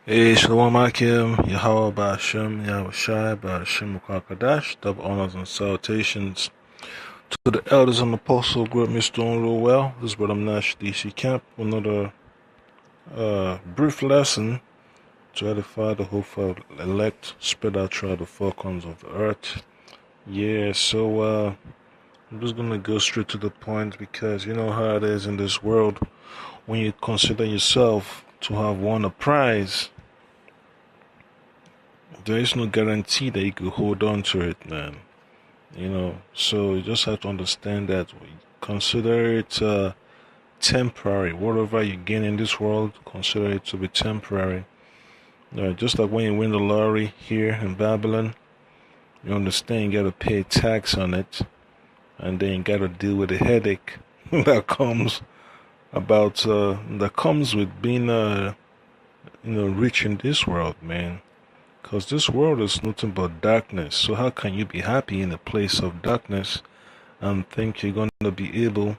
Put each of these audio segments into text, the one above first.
Hey, Shalom Akim, Yahweh Ba'ashem, Yahweh Shai, Ba'ashem Kwakadash, double honors and salutations to the elders and apostle group. Mr. Doing real well. This is Brother Nash DC Camp. Another brief lesson to edify the hopeful elect, spread out throughout the four corners of the earth. Yeah, so I'm just gonna go straight to the point because you know how it is in this world when you consider yourself to have won a prize. There is no guarantee that you could hold on to it, man. So you just have to understand that. Consider it temporary. Whatever you gain in this world, consider it to be temporary. Just like when you win the lottery here in Babylon, you understand you gotta pay tax on it, and then you gotta deal with the headache that comes with being rich in this world, man. Because this world is nothing but darkness. So how can you be happy in a place of darkness and think you're going to be able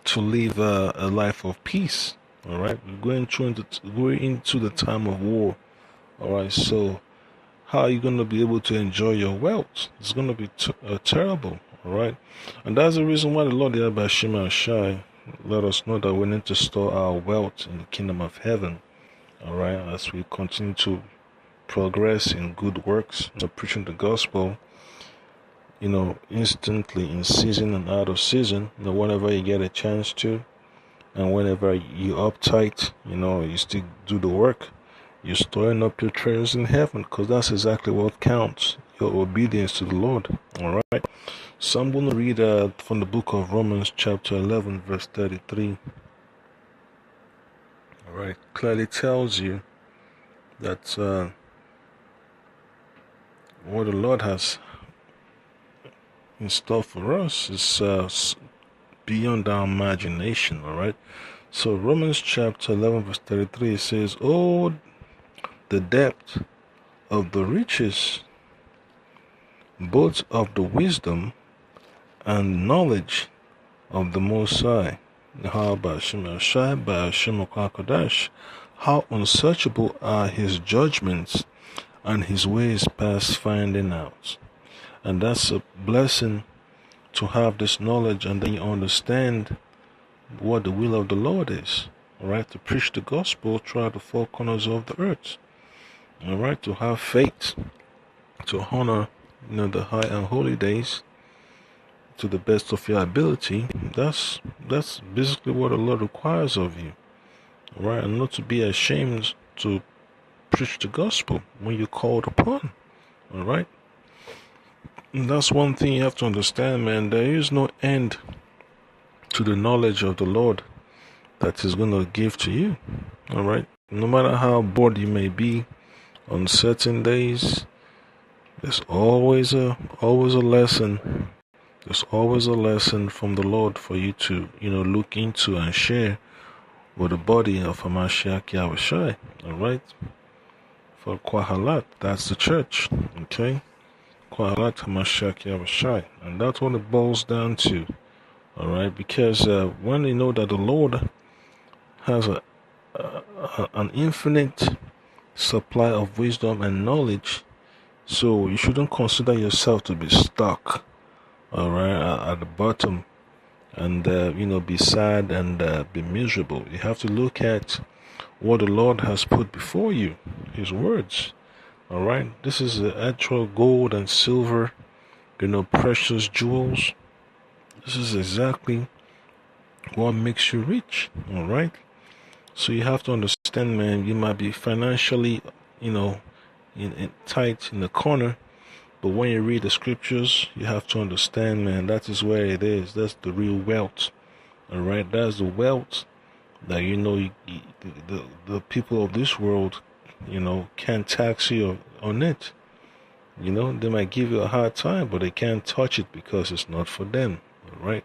to live a life of peace? All right, we're going into the time of war. All right, so how are you going to be able to enjoy your wealth? It's going to be terrible. All right, and that's the reason why the Lord Yahweh Shema Shai let us know that we need to store our wealth in the kingdom of heaven. All right, as we continue to progress in good works, preaching the gospel, instantly, in season and out of season, whenever you get a chance to, and whenever you uptight, you still do the work. You're storing up your treasures in heaven, because that's exactly what counts, your obedience to the Lord. All right. So I'm going to read from the book of Romans chapter 11, verse 33. All right. Clearly tells you that what the Lord has in store for us is beyond our imagination. All right. So Romans chapter 11 verse 33 says, "Oh, the depth of the riches, both of the wisdom and knowledge of the Most High." How unsearchable are his judgments and his ways past finding out. And that's a blessing to have this knowledge, and then you understand what the will of the Lord is. All right, to preach the gospel throughout the four corners of the earth. All right, to have faith, to honor, the high and holy days to the best of your ability. That's basically what the Lord requires of you. All right, and not to be ashamed to preach the gospel when you're called upon. All right. And that's one thing you have to understand, man. There is no end to the knowledge of the Lord that He's going to give to you. All right. No matter how bored you may be on certain days, there's always a lesson. There's always a lesson from the Lord for you to, look into and share with the body of Hamashiach Yahushai. All right. For Kwahalat, that's the church. Okay. Kwahalat Hamashiach Yahushai. And that's what it boils down to. All right. Because when you know that the Lord has an infinite supply of wisdom and knowledge, so you shouldn't consider yourself to be stuck, all right, at the bottom, and be sad and be miserable. You have to look at what the Lord has put before you, His words. All right, this is the actual gold and silver, precious jewels. This is exactly what makes you rich. All right. So you have to understand, man, you might be financially, in tight in the corner, but when you read the scriptures, you have to understand, man, that is where it is. That's the real wealth. All right, that's the wealth that the people of this world, can't tax you on it. They might give you a hard time, but they can't touch it because it's not for them. All right,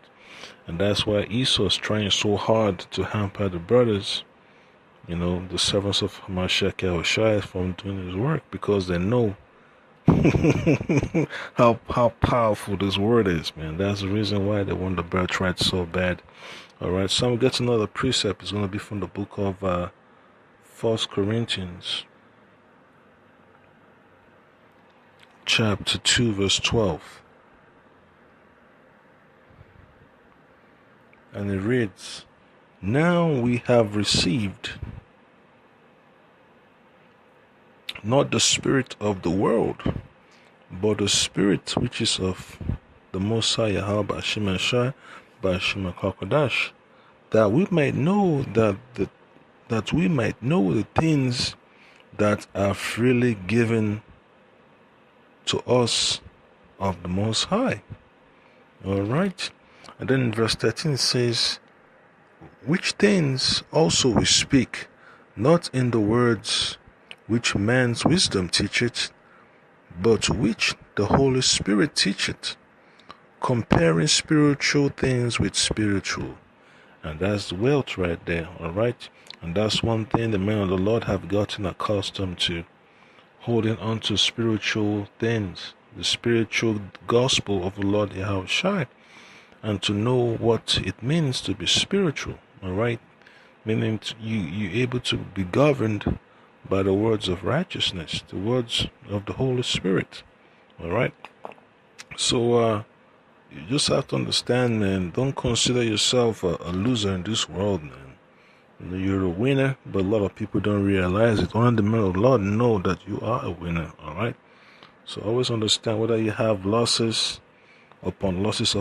and that's why Esau is trying so hard to hamper the brothers, the servants of Hamashiach Yahushua, from doing his work, because they know how powerful this word is, man. That's the reason why they want the birthright so bad. All right, so I'm getting another precept. It's going to be from the book of 1 Corinthians chapter 2 verse 12. And it reads, "Now we have received not the spirit of the world, but the Spirit which is of the Most High Yahweh Ba'ashim Ashai Ba'ashim Hakodash, that we might know that we might know the things that are freely given to us of the Most High." All right. And then in verse 13 it says, "Which things also we speak, not in the words which man's wisdom teacheth, but which the Holy Spirit teacheth, comparing spiritual things with spiritual." And that's wealth right there, all right? And that's one thing the men of the Lord have gotten accustomed to, holding on to spiritual things, the spiritual gospel of the Lord Yahweh Shai, and to know what it means to be spiritual, all right? Meaning you're able to be governed by the words of righteousness, the words of the Holy Spirit, all right? So you just have to understand, man, don't consider yourself a loser in this world, man. You know, you're a winner, but a lot of people don't realize it. Only the men of the Lord know that you are a winner, all right? So always understand, whether you have losses upon losses,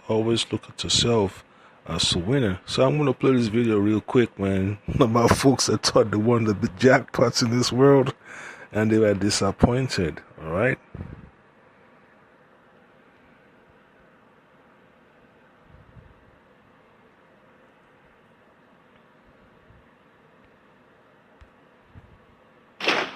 always look at yourself as a winner. So I'm going to play this video real quick, man, about folks that thought they won the jackpots in this world and they were disappointed, all right?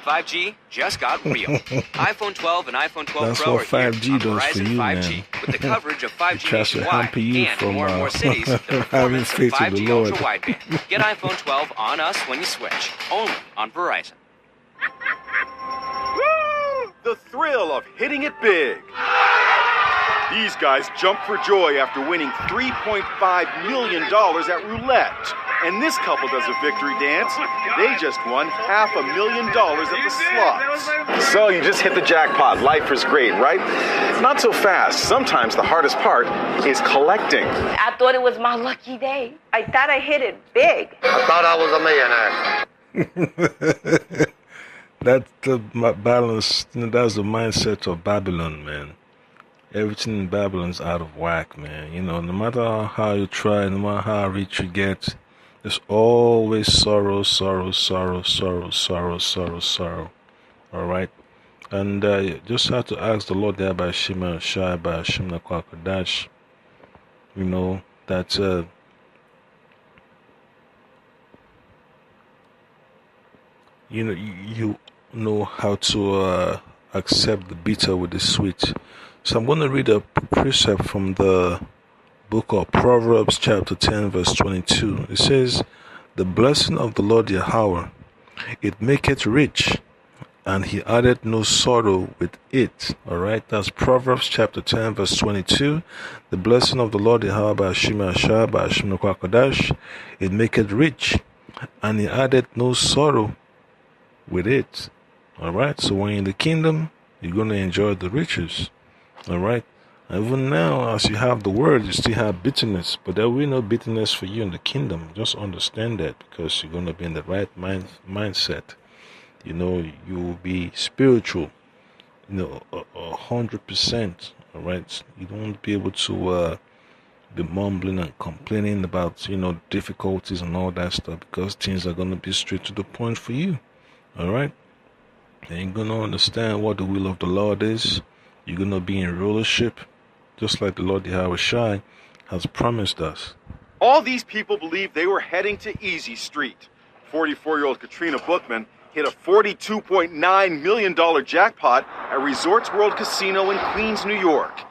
"5G just got real. iPhone 12 and iPhone 12 That's Pro what are here 5G on does for Verizon you, 5G, man. with the coverage of 5G tries to nationwide hamper you and from, more and more cities, the having performance of faith in the 5G Lord. ultra wideband. Get iPhone 12 on us when you switch. Only on Verizon. Woo! The thrill of hitting it big. These guys jumped for joy after winning $3.5 million at roulette. And this couple does a victory dance. They just won $500,000 at the slots. So you just hit the jackpot. Life is great, right? Not so fast. Sometimes the hardest part is collecting. I thought it was my lucky day. I thought I hit it big. I thought I was a millionaire. That's the balance. That's the mindset of Babylon, man. Everything in Babylon's out of whack, man. You know, no matter how you try, no matter how rich you get, there's always sorrow. All right, and you just have to ask the Lord there by Shema Shai by Shimna Kwakadash. You know that you know how to accept the bitter with the sweet. So I'm going to read a precept from the book of Proverbs chapter 10 verse 22. It says, "The blessing of the Lord Yahweh, it maketh rich, and he added no sorrow with it." All right, that's Proverbs chapter 10 verse 22. "The blessing of the Lord Yahweh Ba'ashim Ashai Ba'ashim Kwakadash, it maketh rich, and he added no sorrow with it." All right, so when you're in the kingdom, you're going to enjoy the riches. All right, even now, as you have the word, you still have bitterness, but there will be no bitterness for you in the kingdom. Just understand that, because you're going to be in the right mindset. You know, you will be spiritual, 100%. All right, you don't be able to be mumbling and complaining about, difficulties and all that stuff, because things are going to be straight to the point for you. All right, and you're going to understand what the will of the Lord is. You're going to be in rulership, just like the Lord Yahweh Shai has promised us. All these people believed they were heading to Easy Street. 44-year-old Katrina Bookman hit a $42.9 million jackpot at Resorts World Casino in Queens, New York.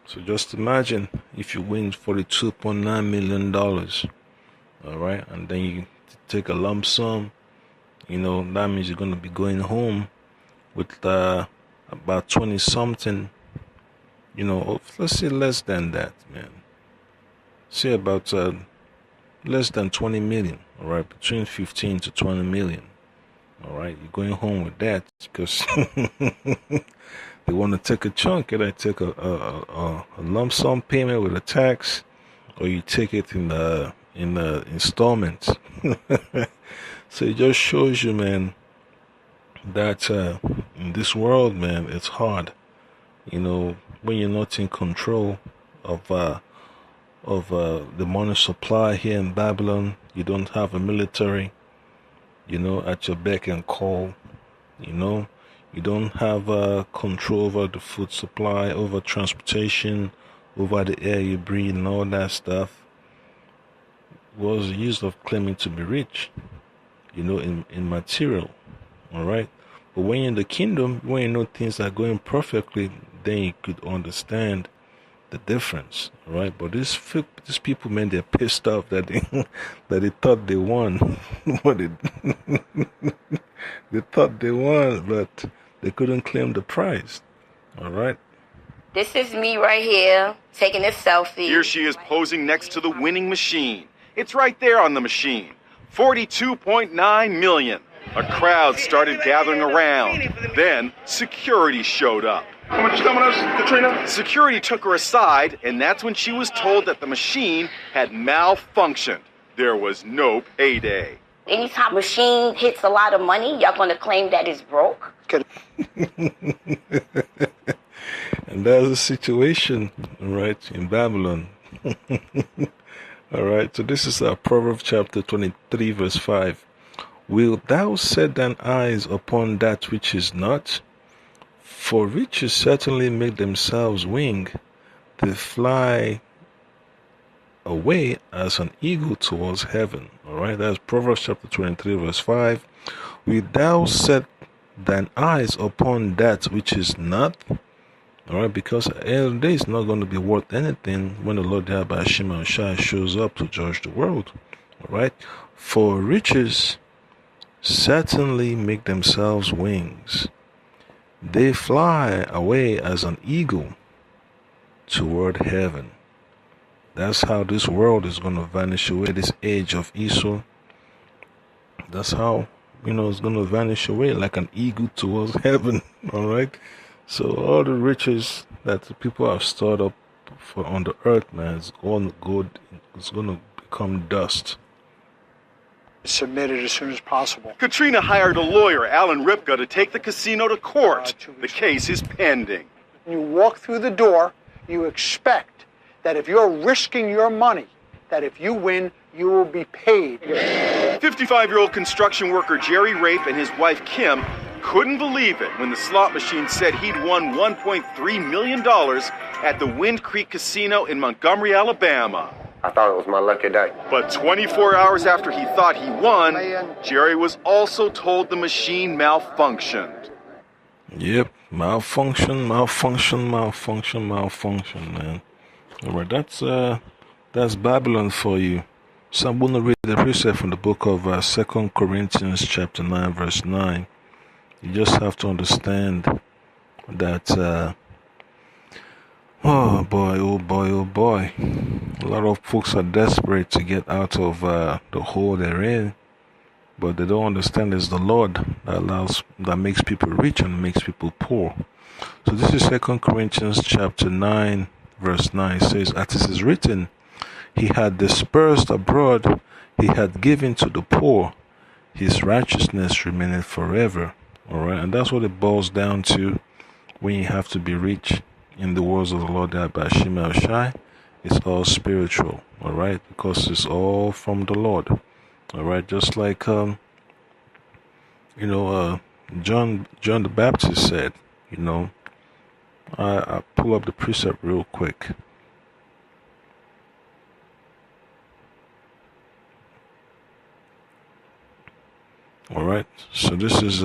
So just imagine if you win $42.9 million, all right, and then you take a lump sum, that means you're going to be going home with about 20 something, let's say less than that, man. Say about less than 20 million, All right, between 15 to 20 million. All right, you're going home with that because they want to take a chunk. Either take a lump sum payment with a tax, or you take it in the installments. So it just shows you, man, that in this world, man, it's hard. You know, when you're not in control of the money supply here in Babylon, you don't have a military, you know, at your beck and call. You know, you don't have control over the food supply, over transportation, over the air you breathe, and all that stuff. What's the use of claiming to be rich, you know, in material? All right. But when you're in the kingdom, when you know things are going perfectly, then you could understand the difference, right? But these people, man, they're pissed off that they thought they won. But they thought they won, but they couldn't claim the prize. All right. This is me right here taking a selfie. Here she is posing next to the winning machine. It's right there on the machine. 42.9 million. A crowd started gathering around. Then security showed up. How much you coming us, Katrina? Security took her aside, and that's when she was told that the machine had malfunctioned. There was no payday. Anytime machine hits a lot of money, y'all gonna claim that it's broke? And that's the situation, right, in Babylon. All right, so this is Proverbs chapter 23, verse 5. Wilt thou set thine eyes upon that which is not? For riches certainly make themselves wing. They fly away as an eagle towards heaven. All right, that's Proverbs chapter 23, verse 5. Wilt thou set thine eyes upon that which is not? All right, because at the end of the day, it's not going to be worth anything when the Lord Yahweh Shema Shai shows up to judge the world. All right, for riches certainly make themselves wings. They fly away as an eagle toward heaven. That's how this world is going to vanish away, this age of Esau. That's how, you know, it's going to vanish away like an eagle towards heaven. All right. So all the riches that the people have stored up for on the earth, man, it's going to become dust. Submitted as soon as possible. Katrina hired a lawyer, Alan Ripka, to take the casino to court. The case is pending. When you walk through the door, you expect that if you're risking your money, that if you win, you will be paid. 55-year-old construction worker Jerry Rafe and his wife Kim couldn't believe it when the slot machine said he'd won $1.3 million at the Wind Creek Casino in Montgomery, Alabama. I thought it was my lucky day. But 24 hours after he thought he won, Jerry was also told the machine malfunctioned. Yep, malfunction, man. All right, that's Babylon for you. So I'm going to read the precept from the book of 2 Corinthians chapter 9, verse 9. You just have to understand that, oh boy. A lot of folks are desperate to get out of the hole they're in, but they don't understand it's the Lord that makes people rich and makes people poor. So this is 2 Corinthians chapter 9, verse 9. It says, as it is written, he had dispersed abroad, he had given to the poor, his righteousness remaineth forever. All right, and that's what it boils down to when you have to be rich. In the words of the Lord by Shema Shai, it's all spiritual. All right, because it's all from the Lord. All right, just like John the Baptist said. You know, I pull up the precept real quick. All right, so this is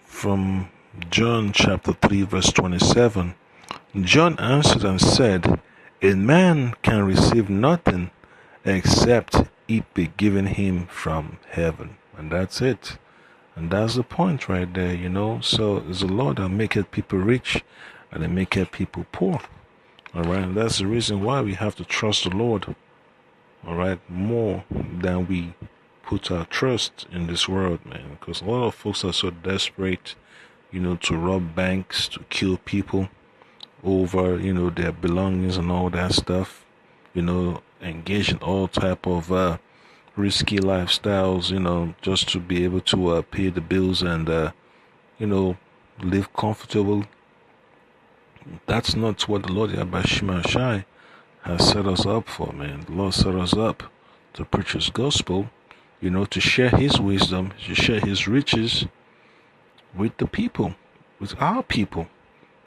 from John chapter 3, verse 27. John answered and said, a man can receive nothing except it be given him from heaven. And that's it. And that's the point right there, you know. So it's the Lord that maketh people rich and they maketh people poor. All right, and that's the reason why we have to trust the Lord. all right, more than we put our trust in this world, man. Because a lot of folks are so desperate, to rob banks, to kill people over, their belongings and all that stuff, engage in all type of risky lifestyles, just to be able to pay the bills and, live comfortable. That's not what the Lord Yabashima Shai has set us up for, man. The Lord set us up to preach His gospel, to share His wisdom, to share His riches with the people, with our people,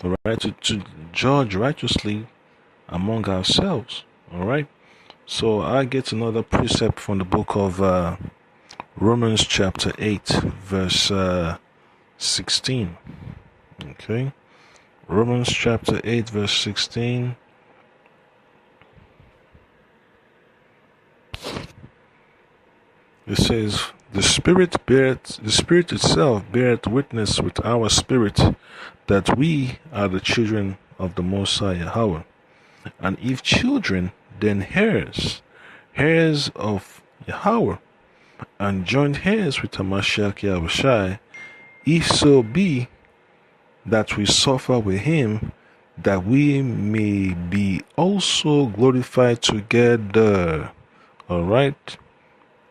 all right, to judge righteously among ourselves, all right. So I get another precept from the book of Romans chapter 8, verse 16, okay. Romans chapter 8, verse 16. It says, the Spirit itself beareth witness with our spirit that we are the children of the Most High Yahweh. And if children, then heirs of Yahweh, and joint heirs with Hamashiach Yahushai, if so be that we suffer with him, that we may be also glorified together. All right.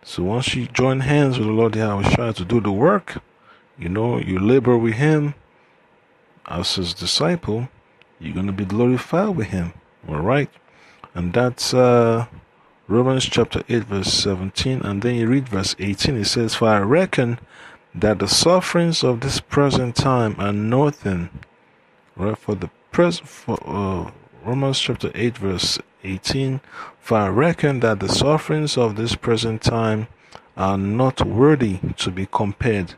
So once you join hands with the Lord Yahushua to do the work, you labor with him as his disciple, you're going to be glorified with him. All right. And that's Romans chapter 8, verse 17. And then you read verse 18. It says, for I reckon that the sufferings of this present time are nothing, right? Romans chapter 8, verse 18. For I reckon that the sufferings of this present time are not worthy to be compared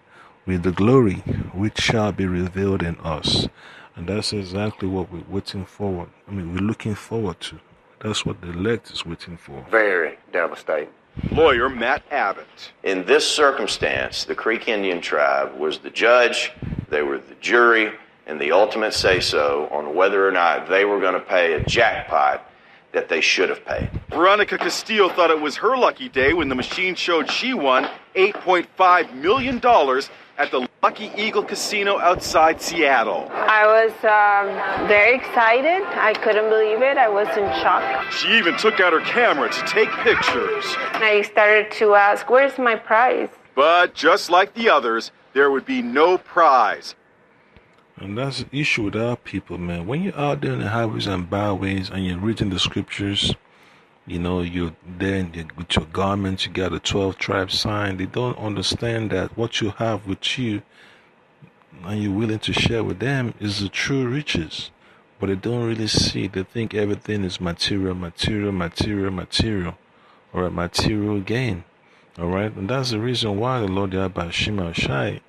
with the glory which shall be revealed in us. And that's exactly what we're we're looking forward to. That's what the elect is waiting for. Very devastating. Lawyer Matt Abbott. In this circumstance, the Creek Indian tribe was the judge, they were the jury, and the ultimate say-so on whether or not they were going to pay a jackpot that they should have paid. Veronica Castillo thought it was her lucky day when the machine showed she won $8.5 million at the Lucky Eagle Casino outside Seattle. I was very excited. I couldn't believe it. I was in shock. She even took out her camera to take pictures. I started to ask, where's my prize? But just like the others, there would be no prize. And that's the issue with our people, man. When you're out there in the highways and byways and you're reading the scriptures, you're there with your garments, you got a 12 tribe sign. They don't understand that what you have with you and you're willing to share with them is the true riches. But they don't really see. They think everything is material, or a material gain. All right? And that's the reason why the Lord Yahweh Shai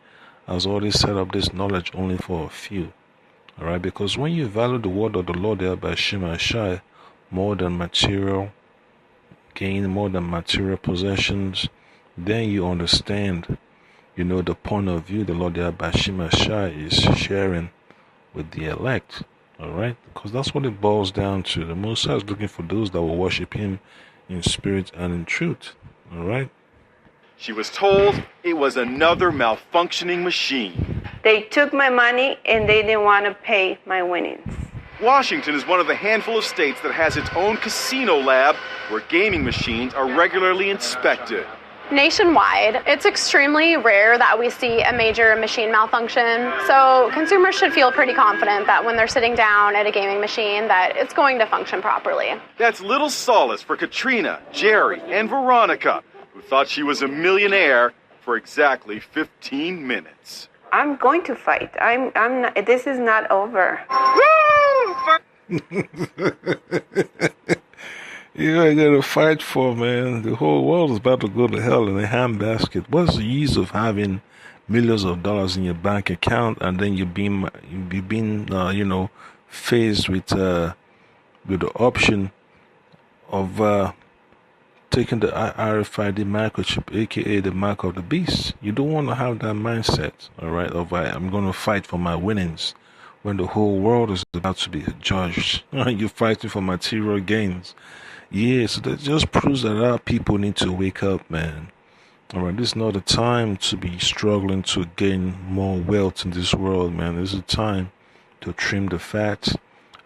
has already set up this knowledge only for a few. All right? Because when you value the word of the Lord Yahweh Shai more than material gain, more than material possessions, then you understand, the point of view the Lord Yahweh Shai is sharing with the elect. All right? Because that's what it boils down to. The Most High is looking for those that will worship him in spirit and in truth. All right? She was told it was another malfunctioning machine. They took my money and they didn't want to pay my winnings. Washington is one of the handful of states that has its own casino lab where gaming machines are regularly inspected. Nationwide, it's extremely rare that we see a major machine malfunction, so consumers should feel pretty confident that when they're sitting down at a gaming machine that it's going to function properly. That's little solace for Katrina, Jerry, and Veronica, who thought she was a millionaire for exactly 15 minutes. I'm going to fight. I'm not, this is not over. You gotta fight for, man. The whole world is about to go to hell in a handbasket. What's the use of having millions of dollars in your bank account and then you've been faced with the option of taking the RFID microchip, aka the mark of the beast? You don't want to have that mindset, all right? Of I'm going to fight for my winnings when the whole world is about to be judged. You're fighting for material gains. Yeah, so that just proves that our people need to wake up, man. Alright, this is not the time to be struggling to gain more wealth in this world, man. This is a time to trim the fat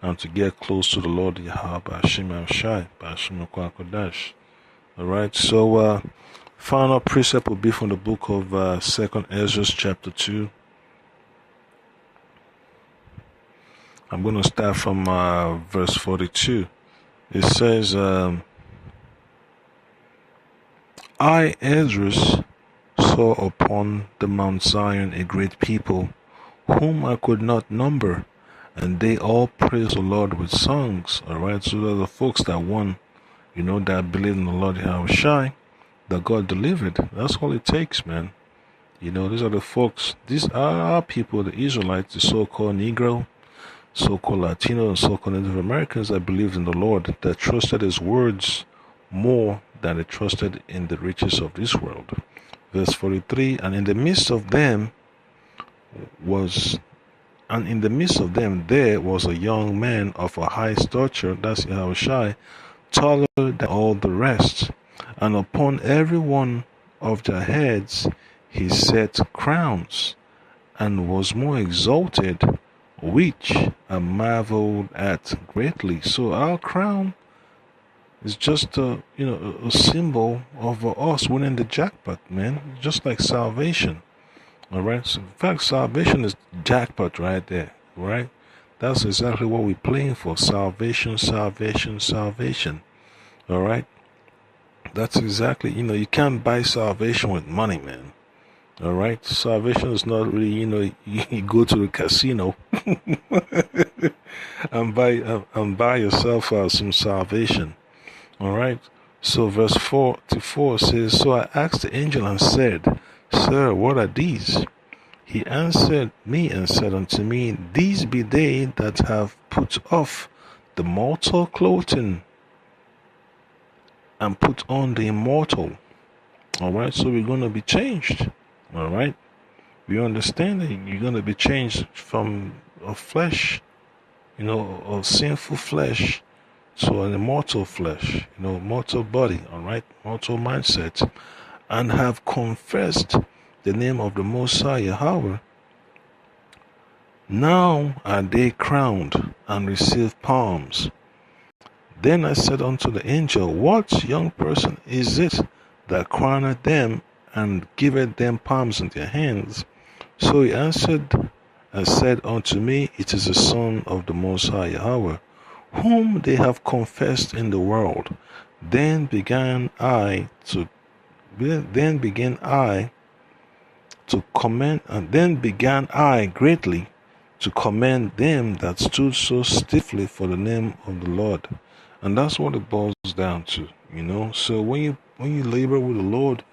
and to get close to the Lord Yahweh Bashim Shai Bashim Kwakodash. Alright, so final precept will be from the book of 2nd Ezra chapter 2. I'm going to start from verse 42. It says, I, Ezra, saw upon the Mount Zion a great people, whom I could not number, and they all praise the Lord with songs. Alright, so those are the folks that won, that believe in the Lord Yahushai, that God delivered. That's all it takes, man. These are the folks, these are our people, the Israelites, the so-called Negro, so-called Latino, and so-called Native Americans that believed in the Lord, that trusted His words more than they trusted in the riches of this world. Verse 43, and in the midst of them there was a young man of a high stature, that's Yahushai, taller than all the rest, and upon every one of their heads he set crowns, and was more exalted, which I marveled at greatly. So our crown is just a symbol of us winning the jackpot, man. Just like salvation. Alright? So in fact, salvation is jackpot right there. Right? That's exactly what we're playing for. Salvation, salvation, salvation. Alright? That's exactly, you can't buy salvation with money, man. Alright? Salvation is not really, you go to the casino and buy yourself some salvation. Alright? So verse 44 says, so I asked the angel and said, Sir, what are these? He answered me and said unto me, These be they that have put off the mortal clothing and put on the immortal. Alright, so we're going to be changed. Alright, we understand that you're going to be changed from a flesh, a sinful flesh, to an immortal flesh, mortal body, alright, mortal mindset, and have confessed the name of the Most High Yahweh. Now are they crowned and receive palms. Then I said unto the angel, What young person is it that crowneth them and giveth them palms in their hands? So he answered and said unto me, It is the Son of the Most High Yahweh, whom they have confessed in the world. Then began I greatly to commend them that stood so stiffly for the name of the Lord. And that's what it boils down to, So when you labor with the Lord,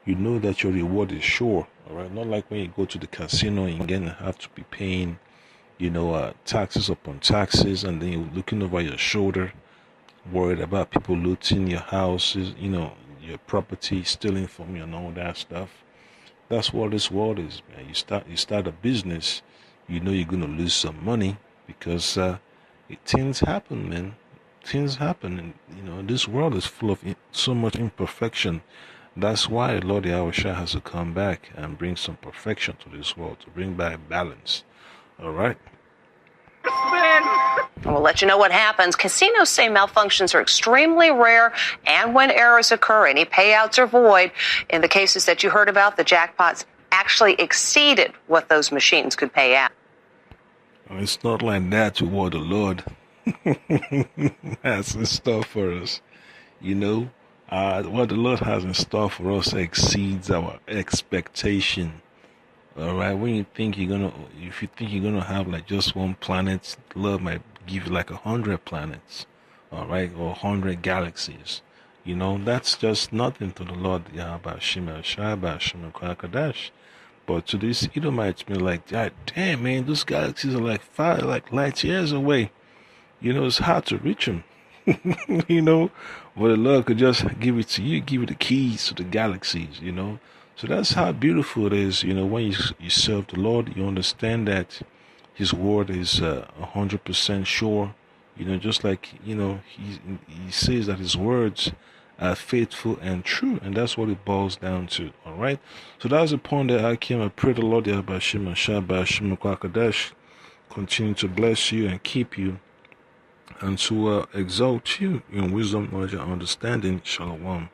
you know that your reward is sure. All right, not like when you go to the casino and you're gonna have to be paying, taxes upon taxes, and then you're looking over your shoulder, worried about people looting your houses, your property, stealing from you, and all that stuff. That's what this world is, man. You start a business, you're gonna lose some money because things happen, man. Things happen, and this world is full of so much imperfection. That's why Lord Yahushua has to come back and bring some perfection to this world, to bring back balance. All right. We'll let you know what happens. Casinos say malfunctions are extremely rare, and when errors occur, any payouts are void. In the cases that you heard about, the jackpots actually exceeded what those machines could pay out. It's not like that to what the Lord has in store for us. What the Lord has in store for us exceeds our expectation. All right, if you think you're gonna have like just one planet, the Lord might give you like 100 planets, all right, or 100 galaxies. That's just nothing to the Lord Yahweh Shema Shaba Shema Kadash. But to these Edomites, be like, God damn, man, those galaxies are like light years away. It's hard to reach them. But the Lord could just give it to you, give you the keys to the galaxies, So that's how beautiful it is, when you serve the Lord, you understand that His word is 100% sure, Just like, he says that his words are faithful and true, and that's what it boils down to. All right. So that's the point that I came. I pray the Lord Yahbashim Shabashim Kwakadesh continue to bless you and keep you, and to exalt you in wisdom, knowledge, and understanding. Shalom.